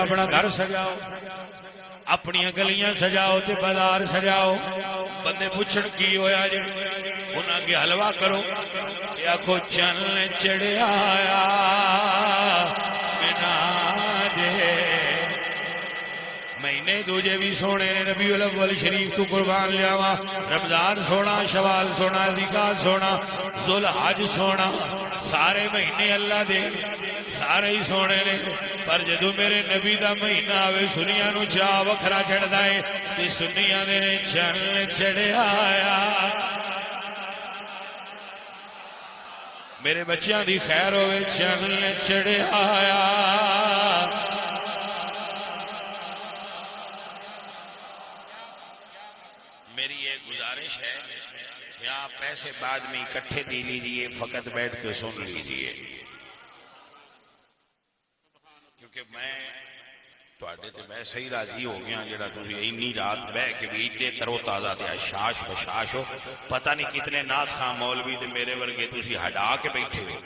اپنا گھر سجاؤ اپنی گلیاں سجاؤ تے بازار سجاؤ بندے پوچھن کی ہویا جی انہاں کے حلوہ کرو یا کو چن چڑھیا منا دے مہینے دوجے بھی سونے نے نبی الاول شریف تو قربان لیاوا رمضان سونا شوال سونا ذکر سونا ذوالحج سونا سارے مہینے اللہ دے سارے ہی سونے نے پر جدو میرے نبی دا مہینہ آوے سنیاں نو چاہ وکھرا چڑھدا ہے تے سنیاں دے نے چن چڑھیا میرے بچیاں دی خیر ہوئے چن چڑھیا میری ایک گزارش ہے کہ آپ پیسے بعد میں اکٹھے دے لیجئے فقط بیٹھ کے سن لیجئے کیونکہ میں تواڈے تے ویسے ہی راضی ہو گیا جڑا تسی اینی رات بیٹھ کے بھی ایڈے ترو تازہ تے شاش بشاش ہو پتہ نہیں کتنے نعت خواں مولوی تے میرے ورگے تسی ہٹا کے بیٹھے ہو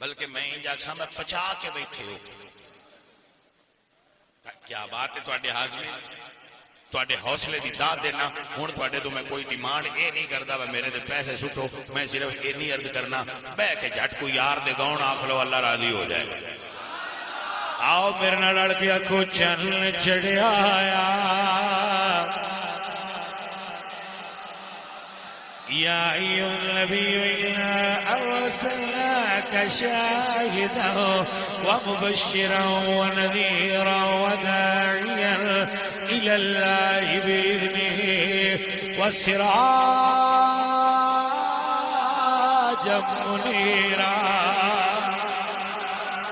بلکہ میں انج آکھاں میں پچا کے بیٹھے ہو کیا بات ہے تواڈے ہاضمے تواڈے حوصلے دی داد دینا ہن تواڈے تو میں کوئی ڈیمانڈ اے نہیں کردا میرے تے پیسے سٹو میں صرف اینی عرض کرنا بیٹھ کے جھٹ کو یار دے گاؤں آکھ لو اللہ راضی ہو جائے آؤ میرے نال لڑ کے آکھو چن چڑھیا یا ایھا النبی انا ارسلناک شاہدا ومبشرا ونذیرا وداعیا الی اللہ باذنہ وسراجا منیرا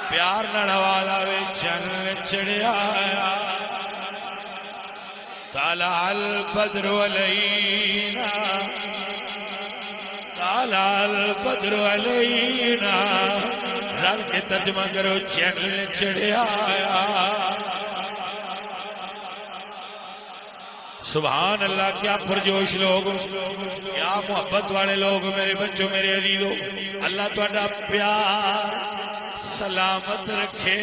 پیار نڑوالا وے چن چڑھیا طلع البدر علینا طلع البدر علینا رل کے ترجمہ کرو چن چڑھیا سبحان اللہ کیا پرجوش لوگ کیا محبت والے لوگ میرے بچوں میرے عزیزو اللہ تہاڈا پیار سلامت رکھے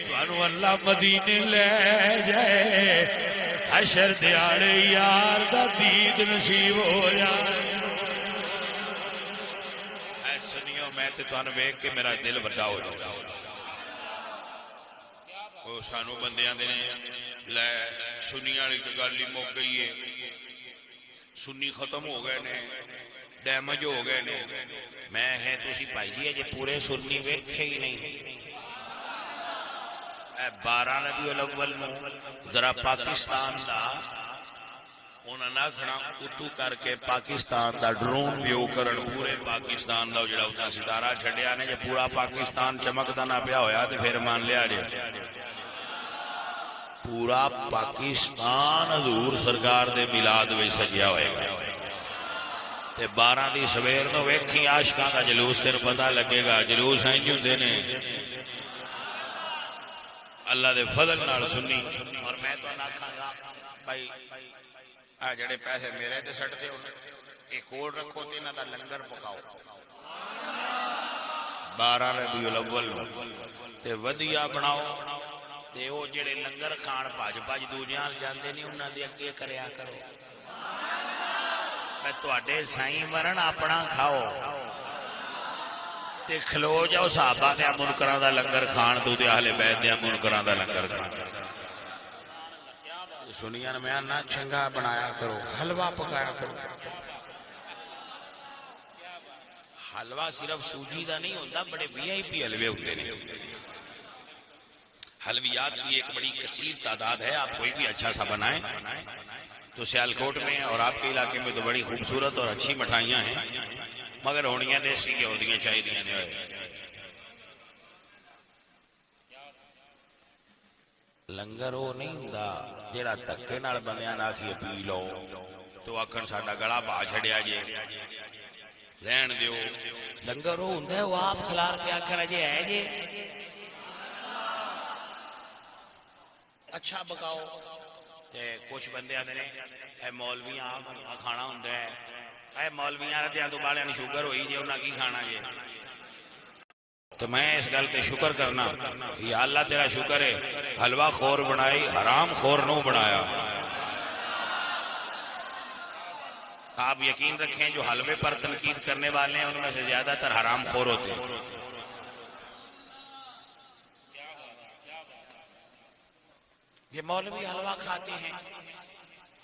تانوں اللہ مدینے لے جائے حشر دیاڑے یار دا دید نصیب ہو جائے اے سنیو میں تے تانوں ویکھ کے میرا دل وڈا ہو جائے وہ سانو بندیاں دے لے سنی والی تو گل ہی مک گئی ہے سنی ختم ہو گئے نے ڈیمیج ہو گئے نے میں ہے تسی بھائی جی اجے پورے سنی ویکھے ہی نہیں اے 12 ربیع الاول نو ذرا پاکستان دا انہاں نہ کھڑا اتو کر کے پاکستان دا ڈرون ویو کرن پورے پاکستان دا جڑا اوتا ستارہ چھڈیا نے جے پورا پاکستان چمکدا نہ پیا ہویا تے پھر مان لیا جے پورا پاکستان حضور سرکار دے میلاد وچ سجیا ہوئے گا تے 12 دی سویر نو ویکھی عاشقاں دا جلوس تیر پتہ لگے گا جلوس ہیں جوندے نے اللہ دے فضل نال سنی اور میں تو نہ آکھاں گا بھائی آ جڑے پیسے میرے تے سٹ دے ایک اور رکھو تے انہاں دا لنگر پکاؤ 12 ربیع الاول تے ودیا بناؤ تے او جڑے لنگر کھان بھج دوجیاں جاندے نہیں انہاں دے اگے کریا کرو میں تواڈے سائیں مرن اپنا کھاؤ تے کھلو جاؤ صحابہ دے منکراں دا لنگر کھان تو تے اہل بیت دے منکراں دا لنگر کھان سنیاں میں نہ چنگا بنایا کرو حلوہ پکایا کرو حلوہ صرف سوجی دا نہیں ہوتا بڑے وی آئی پی حلوے ہوتے ہیں حلویات کی ایک بڑی کثیر تعداد ہے آپ کوئی بھی اچھا سا بنائیں تو سیالکوٹ میں اور آپ کے علاقے میں تو بڑی خوبصورت اور اچھی مٹھائیاں ہیں مگر ہونیاں دیسی کے ہوتیاں چاہیے لنگر وہ نہیں ہوندا جڑا دھکے نال بندیاں نال آکھیے پی لو تو آکھن ساڈا گلا پا چھڑیا جے رہن دیو لنگر وہ ہوندا ہے وہ آپ کھلار کے آکھن جے ہے جے اچھا بکاؤ تے کچھ بندے آتے نے اے مولویاں کھانا ہوندا ہے اے مولویاں دے تو بالے شوگر ہوئی جے انہاں کی کھانا جے تو میں اس گل تے شکر کرنا یا اللہ تیرا شکر ہے حلوہ خور بنائی حرام خور نو بنایا. آپ یقین رکھیں جو حلوے پر تنقید کرنے والے ہیں ان میں سے زیادہ تر حرام خور ہوتے ہیں. یہ مولوی حلوہ کھاتے ہیں.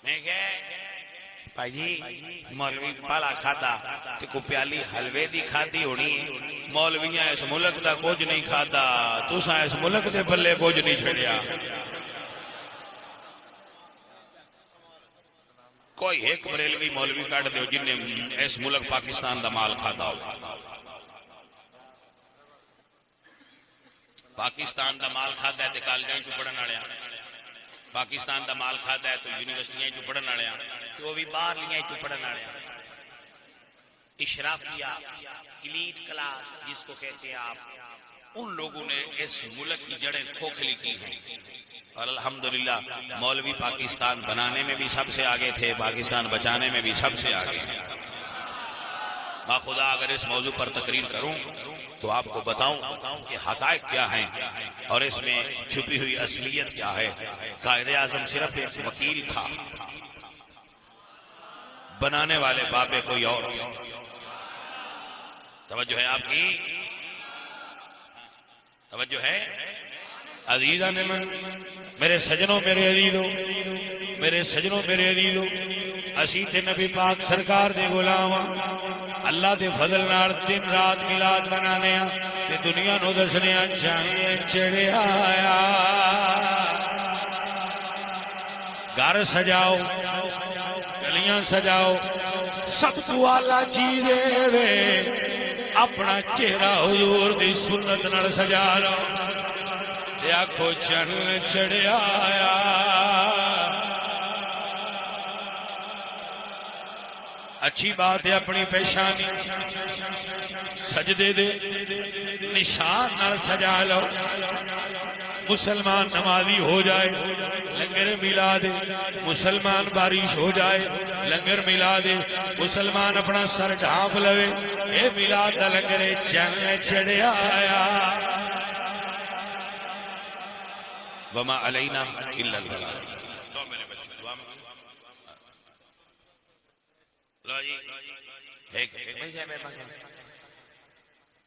میں کہا بھائی جی مولوی پالا کھاتا تے کو پیالی حلوے دی کھاتی ہونی ہے. مولویاں اس ملک دا کچھ نہیں کھاتا تساں اس ملک دے بلے کچھ نہیں چھڑیا. کوئی ایک بریلوی مولوی کاٹ دیو جن نے اس ملک پاکستان دا مال کھاتا ہو. پاکستان دا مال کھاتا ہے تے کالجاں چ پڑھن والےاں. پاکستان دا مال کھاتا ہے تو یونیورسٹیاں چ پڑھن والےاں تے وہ بھی باہر لیاں چ پڑھن والےاں. اشرافیہ ایلیٹ کلاس جس کو کہتے ہیں آپ ان لوگوں نے اس ملک کی جڑیں کھوکھلی کی ہیں. اور الحمدللہ مولوی پاکستان بنانے میں بھی سب سے آگے تھے پاکستان بچانے میں بھی سب سے آگے تھے. خدا اگر اس موضوع پر تقریر کروں تو آپ کو بتاؤں کہ حقائق کیا ہیں اور اس میں چھپی ہوئی اصلیت کیا ہے. قائد اعظم صرف ایک وکیل تھا بنانے والے بابے کوئی اور. توجہ ہے آپ کی توجہ ہے عزیزان من میرے سجنوں میرے عزیزوں میرے سجنوں میرے عزیزوں اسی تے نبی پاک سرکار دے غلام اللہ دے فضل نال دن رات میلاد منانے تے دنیا نو دسنے چاہیے چڑھیا گھر سجاؤ گلیاں سجاؤ سب تو اعلیٰ چیز وے اپنا چہرہ حضور دی سنت نال سجا لو. آنکھو چن چڑھیا اچھی بات ہے اپنی پیشانی سجدے دے نشان نال سجا لو. مسلمان نمازی ہو جائے لنگر ملا دے. مسلمان بارش ہو جائے لنگر ملا دے. مسلمان اپنا سر ڈھانپ لوے اے میلاد دا لنگر چن چڑھیا وما علینا الا البلاغ. لو میرے بچے دعا میں لو جی ایک